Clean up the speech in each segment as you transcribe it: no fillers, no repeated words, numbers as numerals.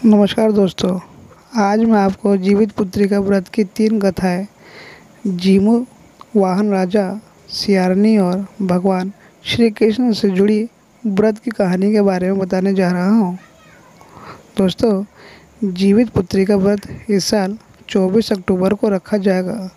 नमस्कार दोस्तों। आज मैं आपको जीवित पुत्रिका व्रत की 3 कथाएं जीमू वाहन राजा सियारनी और भगवान श्री कृष्ण से जुड़ी व्रत की कहानी के बारे में बताने जा रहा हूं। दोस्तों, जीवित पुत्रिका व्रत इस साल 24 अक्टूबर को रखा जाएगा।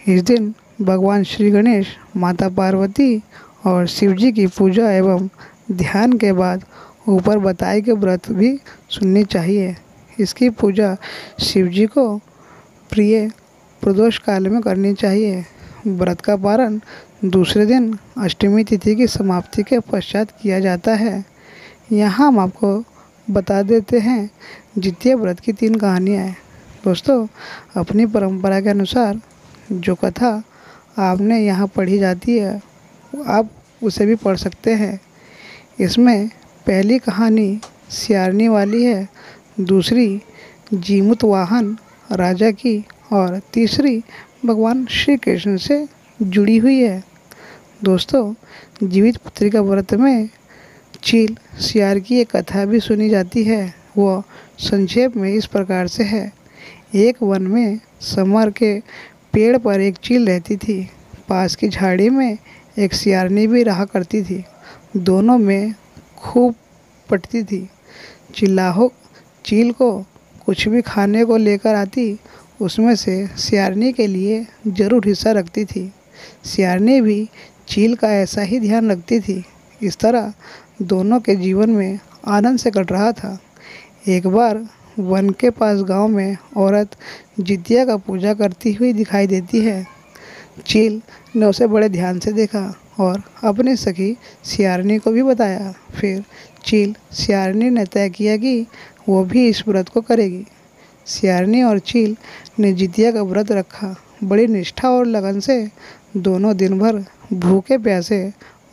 इस दिन भगवान श्री गणेश, माता पार्वती और शिव जी की पूजा एवं ध्यान के बाद ऊपर बताए गए व्रत भी सुननी चाहिए। इसकी पूजा शिव जी को प्रिय प्रदोष काल में करनी चाहिए। व्रत का पारण दूसरे दिन अष्टमी तिथि की समाप्ति के पश्चात किया जाता है। यहाँ हम आपको बता देते हैं जितिया व्रत की 3 कहानियाँ। दोस्तों, अपनी परंपरा के अनुसार जो कथा आपने यहाँ पढ़ी जाती है आप उसे भी पढ़ सकते हैं। इसमें पहली कहानी सियारनी वाली है, दूसरी जीमूत वाहन राजा की और तीसरी भगवान श्री कृष्ण से जुड़ी हुई है। दोस्तों, जीवित पुत्रिका व्रत में चील सियार की एक कथा भी सुनी जाती है। वह संक्षेप में इस प्रकार से है। एक वन में समर के पेड़ पर एक चील रहती थी। पास की झाड़ी में एक सियारनी भी रहा करती थी। दोनों में खूब पटती थी। चील को कुछ भी खाने को लेकर आती, उसमें से सियारनी के लिए ज़रूर हिस्सा रखती थी। सियारनी भी चील का ऐसा ही ध्यान रखती थी। इस तरह दोनों के जीवन में आनंद से कट रहा था। एक बार वन के पास गांव में औरत जितिया का पूजा करती हुई दिखाई देती है। चील ने उसे बड़े ध्यान से देखा और अपनी सखी सियारनी को भी बताया। फिर चील सियारनी ने तय किया कि वो भी इस व्रत को करेगी। सियारनी और चील ने जितिया का व्रत रखा। बड़ी निष्ठा और लगन से दोनों दिन भर भूखे प्यासे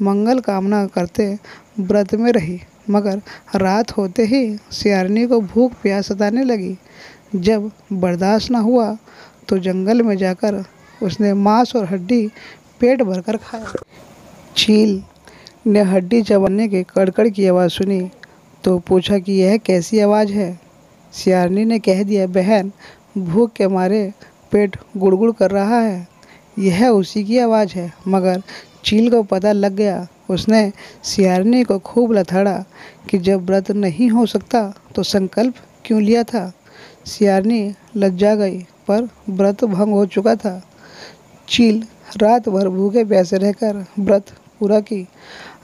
मंगल कामना करते व्रत में रही। मगर रात होते ही सियारनी को भूख प्यास सताने लगी। जब बर्दाश्त न हुआ तो जंगल में जाकर उसने मांस और हड्डी पेट भरकर खाया। चील ने हड्डी चबाने के कड़कड़ की आवाज़ सुनी तो पूछा कि यह कैसी आवाज़ है। सियारनी ने कह दिया, बहन, भूख के मारे पेट गुड़गुड़ कर रहा है। यह उसी की आवाज़ है। मगर चील को पता लग गया। उसने सियारनी को खूब लथाड़ा कि जब व्रत नहीं हो सकता तो संकल्प क्यों लिया था। सियारनी लज्जा गई, पर व्रत भंग हो चुका था। चील रात भर भूखे प्यासे रहकर व्रत पूरा की।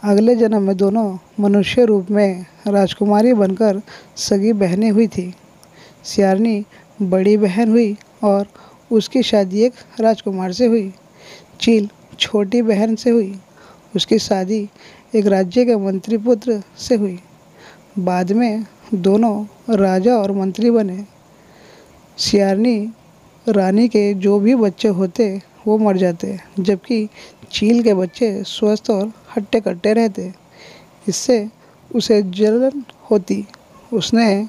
अगले जन्म में दोनों मनुष्य रूप में राजकुमारी बनकर सगी बहनें हुई थी। सियारनी बड़ी बहन हुई और उसकी शादी एक राजकुमार से हुई। चील छोटी बहन से हुई। उसकी शादी एक राज्य के मंत्री पुत्र से हुई। बाद में दोनों राजा और मंत्री बने। सियारनी रानी के जो भी बच्चे होते वो मर जाते, जबकि चील के बच्चे स्वस्थ और हट्टे कट्टे रहते। इससे उसे जलन होती। उसने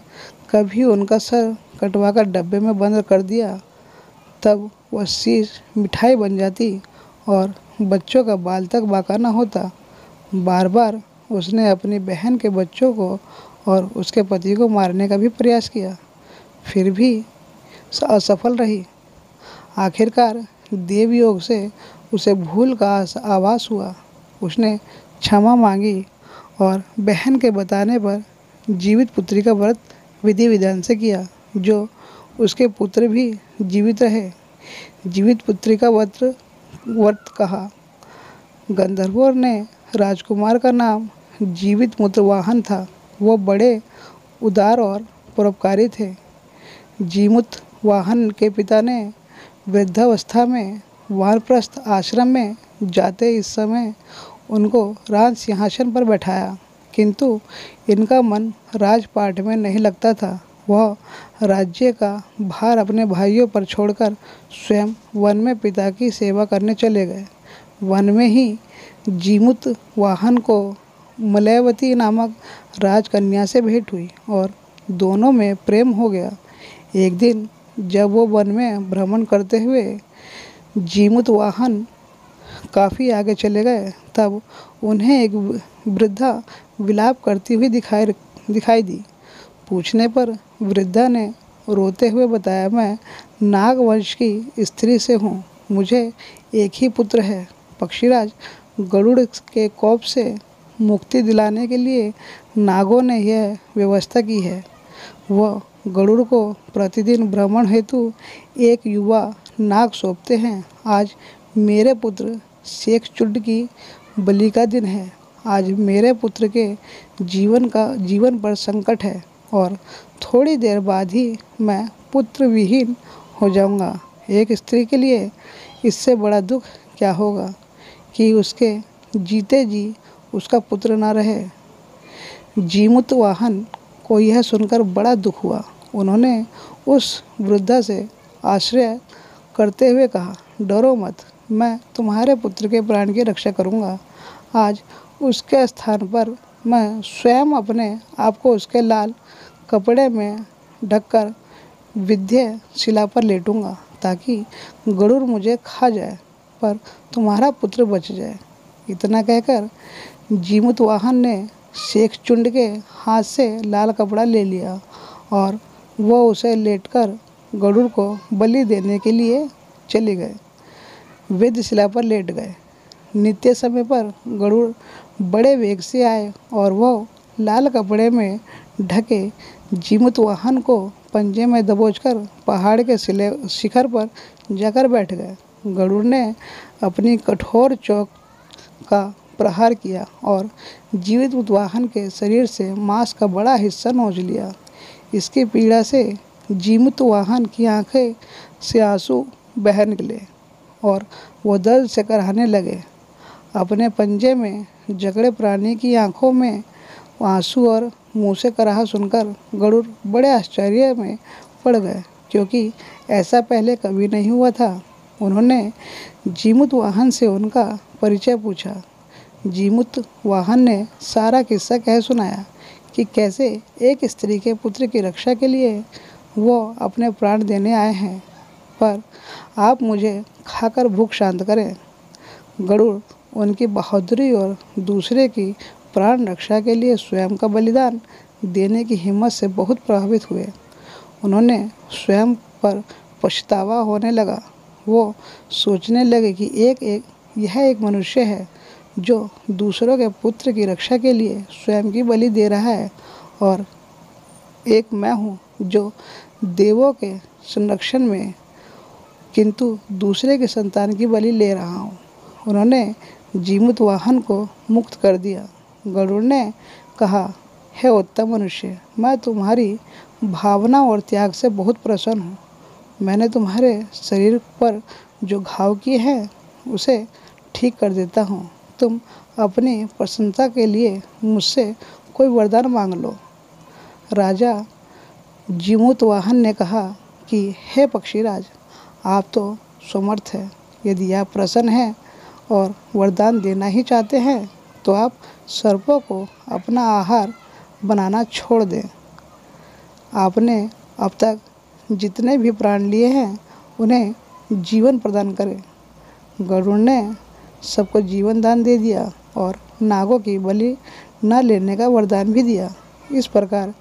कभी उनका सर कटवाकर डब्बे में बंद कर दिया। तब वह शीश मिठाई बन जाती और बच्चों का बाल तक बाका न होता। बार बार उसने अपनी बहन के बच्चों को और उसके पति को मारने का भी प्रयास किया, फिर भी असफल रही। आखिरकार देवयोग से उसे भूल का आभास हुआ। उसने क्षमा मांगी और बहन के बताने पर जीवित पुत्री का व्रत विधि विधान से किया, जो उसके पुत्र भी जीवित रहे। जीवित पुत्री का व्रत कहा। गंधर्वों ने राजकुमार का नाम जीवित मुतवाहन था। वो बड़े उदार और परोपकारी थे। जीमूत वाहन के पिता ने वृद्धावस्था में वानप्रस्थ आश्रम में जाते इस समय उनको राज सिंहासन पर बैठाया, किंतु इनका मन राजपाट में नहीं लगता था। वह राज्य का भार अपने भाइयों पर छोड़कर स्वयं वन में पिता की सेवा करने चले गए। वन में ही जीमूत वाहन को मलयवती नामक राजकन्या से भेंट हुई और दोनों में प्रेम हो गया। एक दिन जब वो वन में भ्रमण करते हुए जीमूत वाहन काफ़ी आगे चले गए, तब उन्हें एक वृद्धा विलाप करती हुई दिखाई दी। पूछने पर वृद्धा ने रोते हुए बताया, मैं नागवंश की स्त्री से हूँ, मुझे एक ही पुत्र है। पक्षीराज, गरुड़ के कोप से मुक्ति दिलाने के लिए नागों ने यह व्यवस्था की है। वह गरुड़ को प्रतिदिन भ्रमण हेतु एक युवा नाग सौंपते हैं। आज मेरे पुत्र शेखचुंड की बलि का दिन है। आज मेरे पुत्र के जीवन पर संकट है और थोड़ी देर बाद ही मैं पुत्र विहीन हो जाऊंगा। एक स्त्री के लिए इससे बड़ा दुख क्या होगा कि उसके जीते जी उसका पुत्र न रहे। जीमूतवाहन को यह सुनकर बड़ा दुख हुआ। उन्होंने उस वृद्धा से आश्रय करते हुए कहा, डरो मत, मैं तुम्हारे पुत्र के प्राण की रक्षा करूंगा। आज उसके स्थान पर मैं स्वयं अपने आप को उसके लाल कपड़े में ढककर विंध्य शिला पर लेटूंगा ताकि गरुड़ मुझे खा जाए पर तुम्हारा पुत्र बच जाए। इतना कहकर जीमूतवाहन ने शेखचुंड के हाथ से लाल कपड़ा ले लिया और वह उसे लेटकर गरुड़ को बलि देने के लिए चले गए। वेदशिला पर लेट गए। नित्य समय पर गरुड़ बड़े वेग से आए और वह लाल कपड़े में ढके जीमूतवाहन को पंजे में दबोचकर पहाड़ के शिखर पर जाकर बैठ गए। गरुड़ ने अपनी कठोर चोंच का प्रहार किया और जीमूतवाहन के शरीर से मांस का बड़ा हिस्सा नोच लिया। इसकी पीड़ा से जीमूतवाहन की आंखें से आंसू बह निकले और वह दर्द से कराहने लगे। अपने पंजे में जकड़े प्राणी की आंखों में आंसू और मुंह से कराह सुनकर गरुड़ बड़े आश्चर्य में पड़ गए, क्योंकि ऐसा पहले कभी नहीं हुआ था। उन्होंने जीमूतवाहन से उनका परिचय पूछा। जीमूतवाहन ने सारा किस्सा कह सुनाया कि कैसे एक स्त्री के पुत्र की रक्षा के लिए वो अपने प्राण देने आए हैं, पर आप मुझे खाकर भूख शांत करें। गरुड़ उनकी बहादुरी और दूसरे की प्राण रक्षा के लिए स्वयं का बलिदान देने की हिम्मत से बहुत प्रभावित हुए। उन्होंने स्वयं पर पछतावा होने लगा। वो सोचने लगे कि यह एक मनुष्य है जो दूसरों के पुत्र की रक्षा के लिए स्वयं की बलि दे रहा है, और एक मैं हूँ जो देवों के संरक्षण में किंतु दूसरे के संतान की बलि ले रहा हूँ। उन्होंने जीमूतवाहन को मुक्त कर दिया। गरुड़ ने कहा, हे उत्तम मनुष्य, मैं तुम्हारी भावना और त्याग से बहुत प्रसन्न हूँ। मैंने तुम्हारे शरीर पर जो घाव किए हैं उसे ठीक कर देता हूँ। तुम अपनी प्रसन्नता के लिए मुझसे कोई वरदान मांग लो। राजा जीमूतवाहन ने कहा कि हे पक्षीराज, आप तो समर्थ हैं। यदि आप प्रसन्न हैं और वरदान देना ही चाहते हैं तो आप सर्पों को अपना आहार बनाना छोड़ दें। आपने अब तक जितने भी प्राण लिए हैं उन्हें जीवन प्रदान करें। गरुड़ ने सबको जीवन दान दे दिया और नागों की बलि न लेने का वरदान भी दिया। इस प्रकार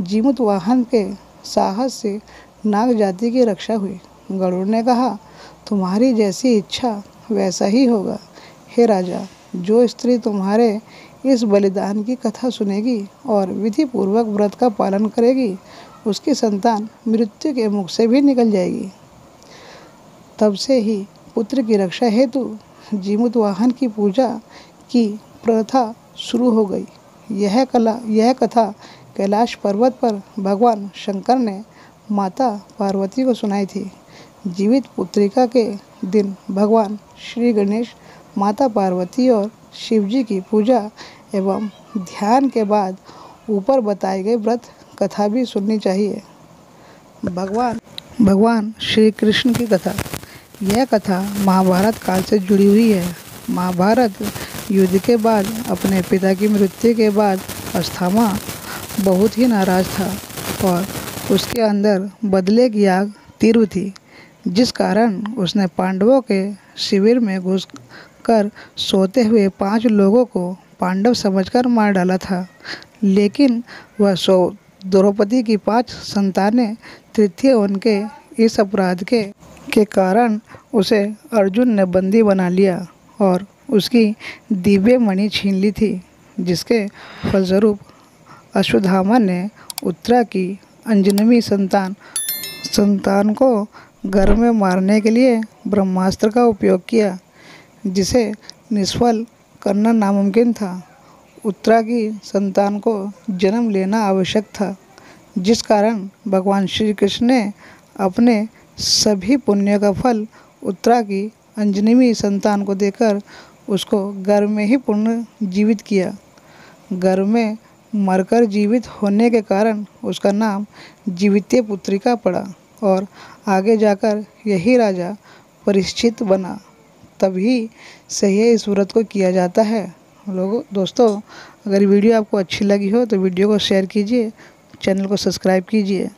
जीमूतवाहन के साहस से नाग जाति की रक्षा हुई। गरुड़ ने कहा, तुम्हारी जैसी इच्छा वैसा ही होगा। हे राजा, जो स्त्री तुम्हारे इस बलिदान की कथा सुनेगी और विधि पूर्वक व्रत का पालन करेगी, उसकी संतान मृत्यु के मुख से भी निकल जाएगी। तब से ही पुत्र की रक्षा हेतु जीमूतवाहन की पूजा की प्रथा शुरू हो गई। यह कथा कैलाश पर्वत पर भगवान शंकर ने माता पार्वती को सुनाई थी। जीवित पुत्रिका के दिन भगवान श्री गणेश, माता पार्वती और शिवजी की पूजा एवं ध्यान के बाद ऊपर बताए गए व्रत कथा भी सुननी चाहिए। भगवान श्री कृष्ण की कथा। यह कथा महाभारत काल से जुड़ी हुई है। महाभारत युद्ध के बाद अपने पिता की मृत्यु के बाद अश्वत्थामा बहुत ही नाराज था और उसके अंदर बदले की आग तीव्र थी, जिस कारण उसने पांडवों के शिविर में घुसकर सोते हुए 5 लोगों को पांडव समझकर मार डाला था। लेकिन वह द्रौपदी की 5 संतानें तृतीय उनके इस अपराध के कारण उसे अर्जुन ने बंदी बना लिया और उसकी दिव्य मणि छीन ली थी, जिसके फलस्वरूप अश्वत्थामा ने उत्तरा की अंजनवी संतान को घर में मारने के लिए ब्रह्मास्त्र का उपयोग किया, जिसे निष्फल करना नामुमकिन था। उत्तरा की संतान को जन्म लेना आवश्यक था, जिस कारण भगवान श्री कृष्ण ने अपने सभी पुण्य का फल उत्तरा की अंजनवी संतान को देकर उसको गर्भ में ही पुनर्जीवित किया। गर्भ में मरकर जीवित होने के कारण उसका नाम जीवित्य पुत्रिका पड़ा और आगे जाकर यही राजा परीक्षित बना। तभी से यह इस व्रत को किया जाता है। दोस्तों, अगर वीडियो आपको अच्छी लगी हो तो वीडियो को शेयर कीजिए, चैनल को सब्सक्राइब कीजिए।